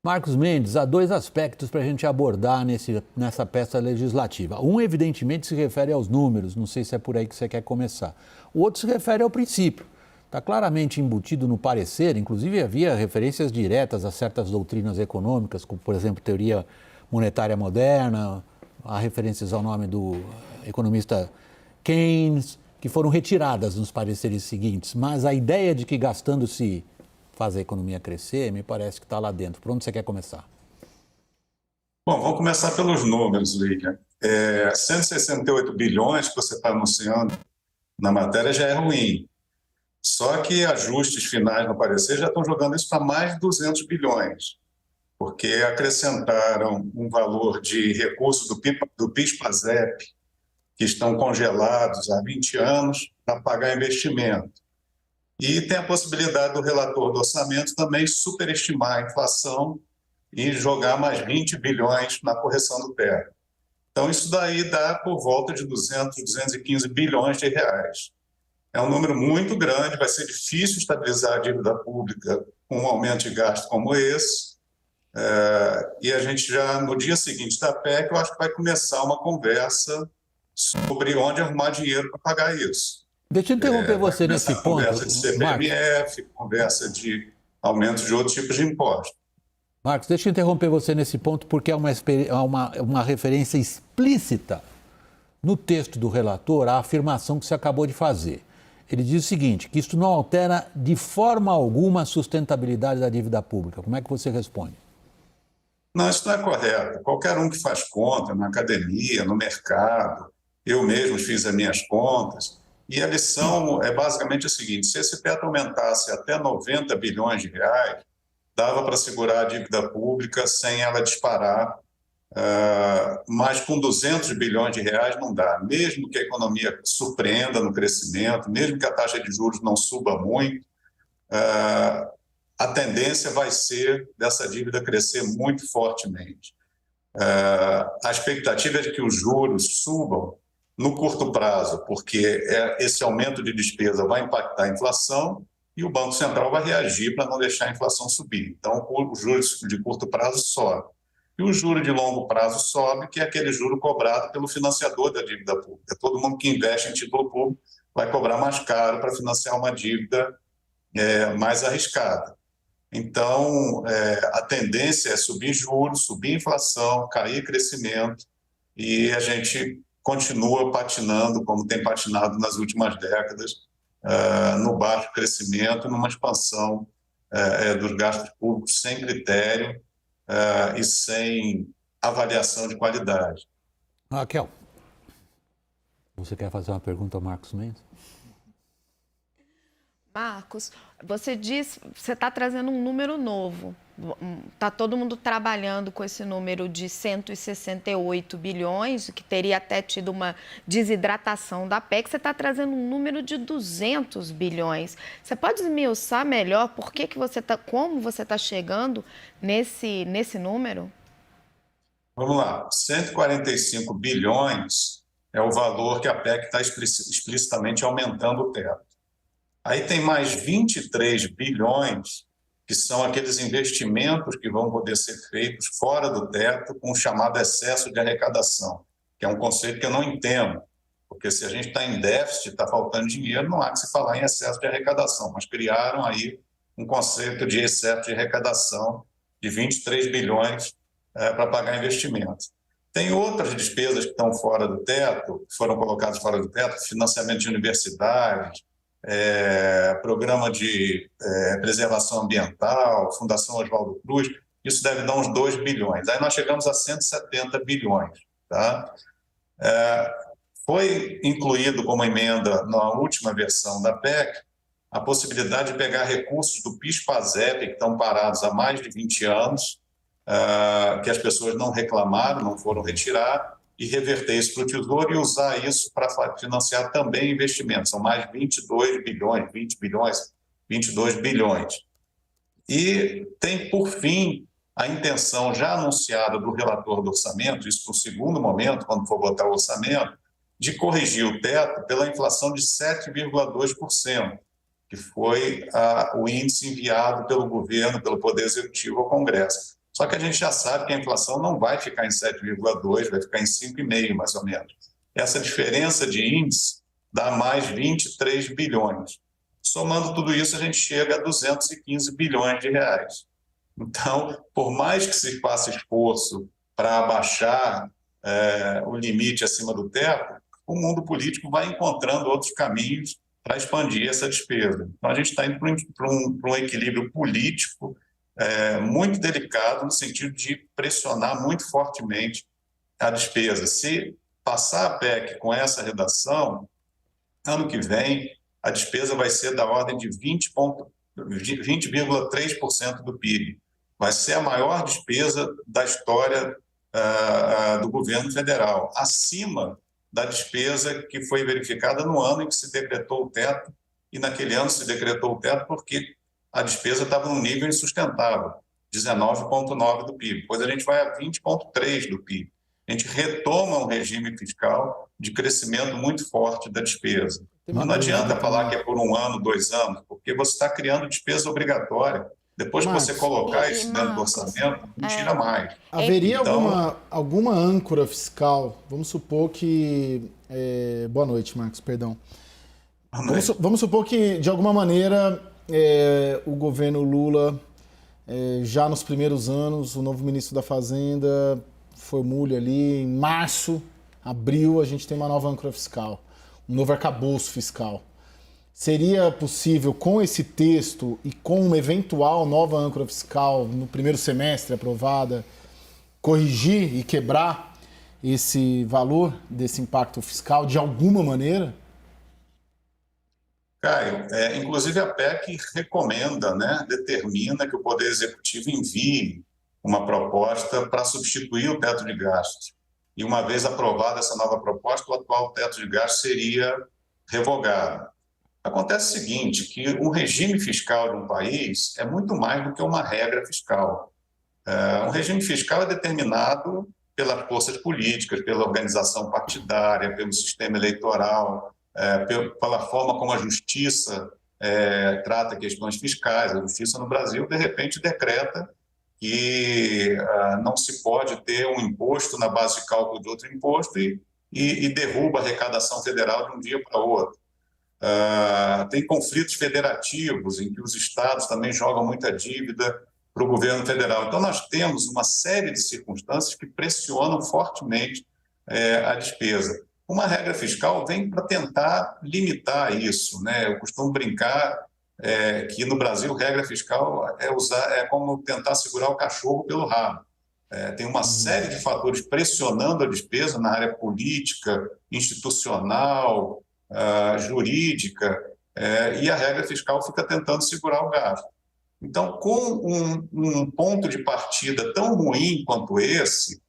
Marcos Mendes, há dois aspectos para a gente abordar nessa peça legislativa. Um, evidentemente, se refere aos números, não sei se é por aí que você quer começar. O outro se refere ao princípio. Está claramente embutido no parecer, inclusive havia referências diretas a certas doutrinas econômicas, como, por exemplo, teoria monetária moderna, há referências ao nome do economista Keynes, que foram retiradas nos pareceres seguintes. Mas a ideia de que gastando-se faz a economia crescer, me parece que está lá dentro. Por onde você quer começar? Bom, vamos começar pelos números, Lilian. 168 bilhões que você está anunciando na matéria já é ruim. Só que ajustes finais no parecer já estão jogando isso para mais de 200 bilhões, porque acrescentaram um valor de recursos do PIS/PASEP, que estão congelados há 20 anos, para pagar investimento. E tem a possibilidade do relator do orçamento também superestimar a inflação e jogar mais 20 bilhões na correção do teto. Então, isso daí dá por volta de 200, 215 bilhões de reais. É um número muito grande, vai ser difícil estabilizar a dívida pública com um aumento de gasto como esse. E a gente já, no dia seguinte da PEC, eu acho que vai começar uma conversa sobre onde arrumar dinheiro para pagar isso. Deixa eu interromper você nesse ponto, conversa de CPMF, conversa de aumento de outros tipos de impostos. Marcos, deixa eu interromper você nesse ponto, porque é uma referência explícita no texto do relator à afirmação que você acabou de fazer. Ele diz o seguinte, que isso não altera de forma alguma a sustentabilidade da dívida pública. Como é que você responde? Não, isso não é correto. Qualquer um que faz conta na academia, no mercado, eu mesmo fiz as minhas contas, e a lição é basicamente a seguinte: se esse teto aumentasse até 90 bilhões de reais, dava para segurar a dívida pública sem ela disparar, mas com 200 bilhões de reais não dá. Mesmo que a economia surpreenda no crescimento, mesmo que a taxa de juros não suba muito, a tendência vai ser dessa dívida crescer muito fortemente. A expectativa é de que os juros subam no curto prazo, porque esse aumento de despesa vai impactar a inflação e o Banco Central vai reagir para não deixar a inflação subir. Então, os juros de curto prazo sobem. E o juro de longo prazo sobe, que é aquele juro cobrado pelo financiador da dívida pública. Todo mundo que investe em título público vai cobrar mais caro para financiar uma dívida mais arriscada. Então, a tendência é subir juros, subir inflação, cair crescimento, e a gente continua patinando, como tem patinado nas últimas décadas, no baixo crescimento, numa expansão dos gastos públicos sem critério e sem avaliação de qualidade. Raquel, você quer fazer uma pergunta ao Marcos Mendes? Marcos, você está trazendo um número novo. Está todo mundo trabalhando com esse número de 168 bilhões, que teria até tido uma desidratação da PEC. Você está trazendo um número de 200 bilhões. Você pode esmiuçar melhor como você está chegando nesse número? Vamos lá, 145 bilhões é o valor que a PEC está explicitamente aumentando o teto. Aí tem mais 23 bilhões, que são aqueles investimentos que vão poder ser feitos fora do teto com o chamado excesso de arrecadação, que é um conceito que eu não entendo, porque se a gente está em déficit, está faltando dinheiro, não há que se falar em excesso de arrecadação, mas criaram aí um conceito de excesso de arrecadação de 23 bilhões para pagar investimentos. Tem outras despesas que estão fora do teto, foram colocadas fora do teto, financiamento de universidades, programa de preservação ambiental, Fundação Oswaldo Cruz, isso deve dar uns 2 bilhões. Aí nós chegamos a 170 bilhões. Tá? Foi incluído como emenda na última versão da PEC a possibilidade de pegar recursos do PIS/PASEP, que estão parados há mais de 20 anos, que as pessoas não reclamaram, não foram retirar, e reverter isso para o Tesouro e usar isso para financiar também investimentos. São mais 22 bilhões, 20 bilhões, 22 bilhões. E tem, por fim, a intenção já anunciada do relator do orçamento, isso para o segundo momento, quando for botar o orçamento, de corrigir o teto pela inflação de 7,2%, que foi o índice enviado pelo governo, pelo Poder Executivo ao Congresso. Só que a gente já sabe que a inflação não vai ficar em 7,2, vai ficar em 5,5 mais ou menos. Essa diferença de índice dá mais 23 bilhões. Somando tudo isso, a gente chega a 215 bilhões de reais. Então, por mais que se faça esforço para abaixar o limite acima do teto, o mundo político vai encontrando outros caminhos para expandir essa despesa. Então, a gente está indo para um equilíbrio político muito delicado, no sentido de pressionar muito fortemente a despesa. Se passar a PEC com essa redação, ano que vem, a despesa vai ser da ordem de 20,3% do PIB. Vai ser a maior despesa da história do governo federal, acima da despesa que foi verificada no ano em que se decretou o teto, e naquele ano se decretou o teto porque a despesa estava num nível insustentável, 19,9% do PIB. Depois a gente vai a 20,3% do PIB. A gente retoma um regime fiscal de crescimento muito forte da despesa. Não adianta falar que é por 1 ano, 2 anos, porque você está criando despesa obrigatória. Depois que você colocar isso dentro do orçamento, não tira mais. Haveria alguma âncora fiscal? Vamos supor que... Boa noite, Marcos, perdão. Vamos supor que, de alguma maneira, o governo Lula, já nos primeiros anos, o novo ministro da Fazenda formule ali, em março, abril, a gente tem uma nova âncora fiscal, um novo arcabouço fiscal. Seria possível, com esse texto e com uma eventual nova âncora fiscal no primeiro semestre aprovada, corrigir e quebrar esse valor desse impacto fiscal de alguma maneira? Caio, inclusive a PEC recomenda, determina que o Poder Executivo envie uma proposta para substituir o teto de gastos. E uma vez aprovada essa nova proposta, o atual teto de gastos seria revogado. Acontece o seguinte, que o regime fiscal de um país é muito mais do que uma regra fiscal. Um regime fiscal é determinado pelas forças políticas, pela organização partidária, pelo sistema eleitoral, pela forma como a justiça trata questões fiscais. A justiça no Brasil, de repente, decreta que não se pode ter um imposto na base de cálculo de outro imposto e derruba a arrecadação federal de um dia para outro. Tem conflitos federativos em que os estados também jogam muita dívida para o governo federal. Então, nós temos uma série de circunstâncias que pressionam fortemente a despesa. Uma regra fiscal vem para tentar limitar isso, Eu costumo brincar que no Brasil regra fiscal é como tentar segurar o cachorro pelo rabo. Tem uma série de fatores pressionando a despesa na área política, institucional, jurídica, e a regra fiscal fica tentando segurar o gasto. Então, com um ponto de partida tão ruim quanto esse,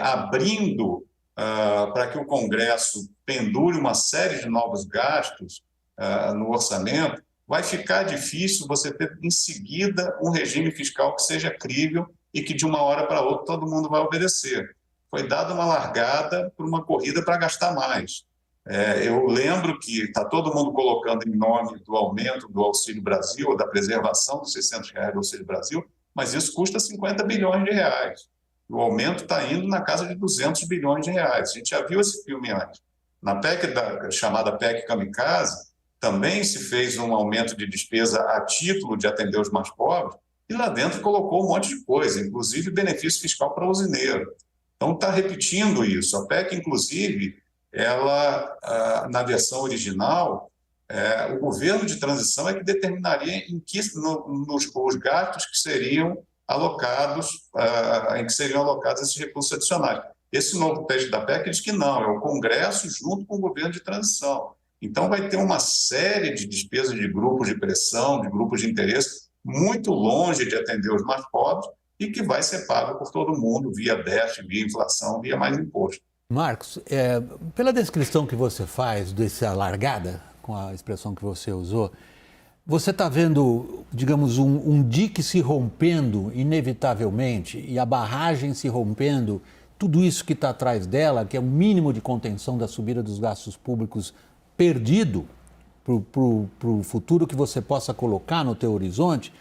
abrindo para que o Congresso pendure uma série de novos gastos no orçamento, vai ficar difícil você ter em seguida um regime fiscal que seja crível e que de uma hora para outra todo mundo vai obedecer. Foi dada uma largada por uma corrida para gastar mais. Eu lembro que está todo mundo colocando em nome do aumento do Auxílio Brasil, ou da preservação dos R$600 do Auxílio Brasil, mas isso custa 50 bilhões de reais. O aumento está indo na casa de 200 bilhões de reais. A gente já viu esse filme antes. Na PEC, chamada PEC Kamikaze, também se fez um aumento de despesa a título de atender os mais pobres, e lá dentro colocou um monte de coisa, inclusive benefício fiscal para o usineiro. Então, está repetindo isso. A PEC, inclusive, ela, na versão original, o governo de transição é que determinaria os gastos que seriam alocados, em que seriam alocados esses recursos adicionais. Esse novo texto da PEC diz que não, é o Congresso junto com o governo de transição. Então, vai ter uma série de despesas de grupos de pressão, de grupos de interesse, muito longe de atender os mais pobres e que vai ser pago por todo mundo via déficit, via inflação, via mais imposto. Marcos, pela descrição que você faz dessa largada, com a expressão que você usou, você está vendo, digamos, um dique se rompendo inevitavelmente e a barragem se rompendo, tudo isso que está atrás dela, que é o mínimo de contenção da subida dos gastos públicos perdido para o futuro que você possa colocar no teu horizonte,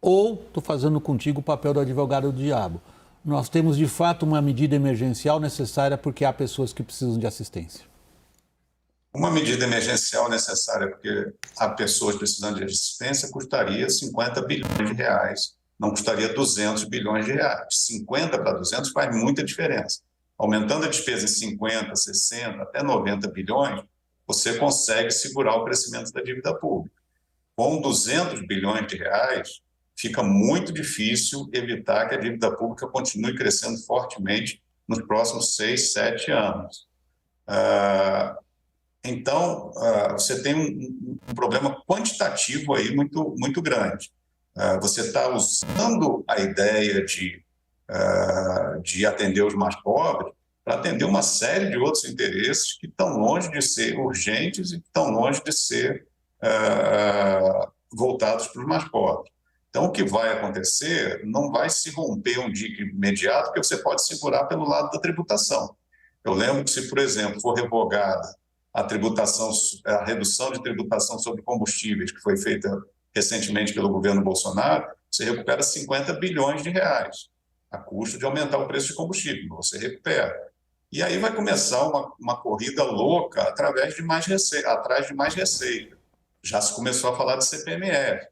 ou estou fazendo contigo o papel do advogado do diabo? Nós temos, de fato, uma medida emergencial necessária porque há pessoas que precisam de assistência. Uma medida emergencial necessária porque há pessoas precisando de assistência custaria 50 bilhões de reais, não custaria 200 bilhões de reais. 50 para 200 faz muita diferença. Aumentando a despesa em 50, 60, até 90 bilhões, você consegue segurar o crescimento da dívida pública. Com 200 bilhões de reais, fica muito difícil evitar que a dívida pública continue crescendo fortemente nos próximos 6, 7 anos. Então, você tem um problema quantitativo aí muito grande. Você está usando a ideia de atender os mais pobres para atender uma série de outros interesses que estão longe de ser urgentes e que estão longe de ser voltados para os mais pobres. Então, o que vai acontecer não vai se romper um dique imediato, porque você pode segurar pelo lado da tributação. Eu lembro que se, por exemplo, for revogada a redução de tributação sobre combustíveis, que foi feita recentemente pelo governo Bolsonaro, você recupera 50 bilhões de reais, a custo de aumentar o preço de combustível, você recupera. E aí vai começar uma corrida louca atrás de mais receita. Já se começou a falar de CPMF,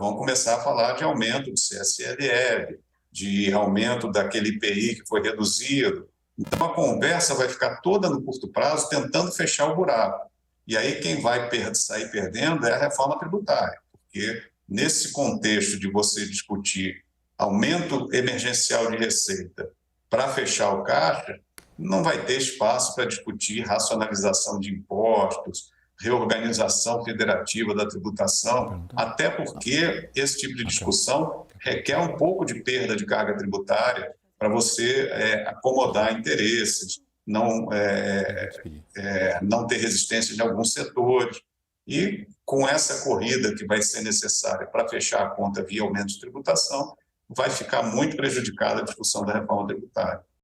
vão começar a falar de aumento do CSLL, de aumento daquele IPI que foi reduzido. Então, a conversa vai ficar toda no curto prazo, tentando fechar o buraco. E aí quem vai sair perdendo é a reforma tributária, porque nesse contexto de você discutir aumento emergencial de receita para fechar o caixa, não vai ter espaço para discutir racionalização de impostos, reorganização federativa da tributação, até porque esse tipo de discussão requer um pouco de perda de carga tributária para você acomodar interesses, não ter resistência de alguns setores. E com essa corrida que vai ser necessária para fechar a conta via aumento de tributação, vai ficar muito prejudicada a discussão da reforma tributária.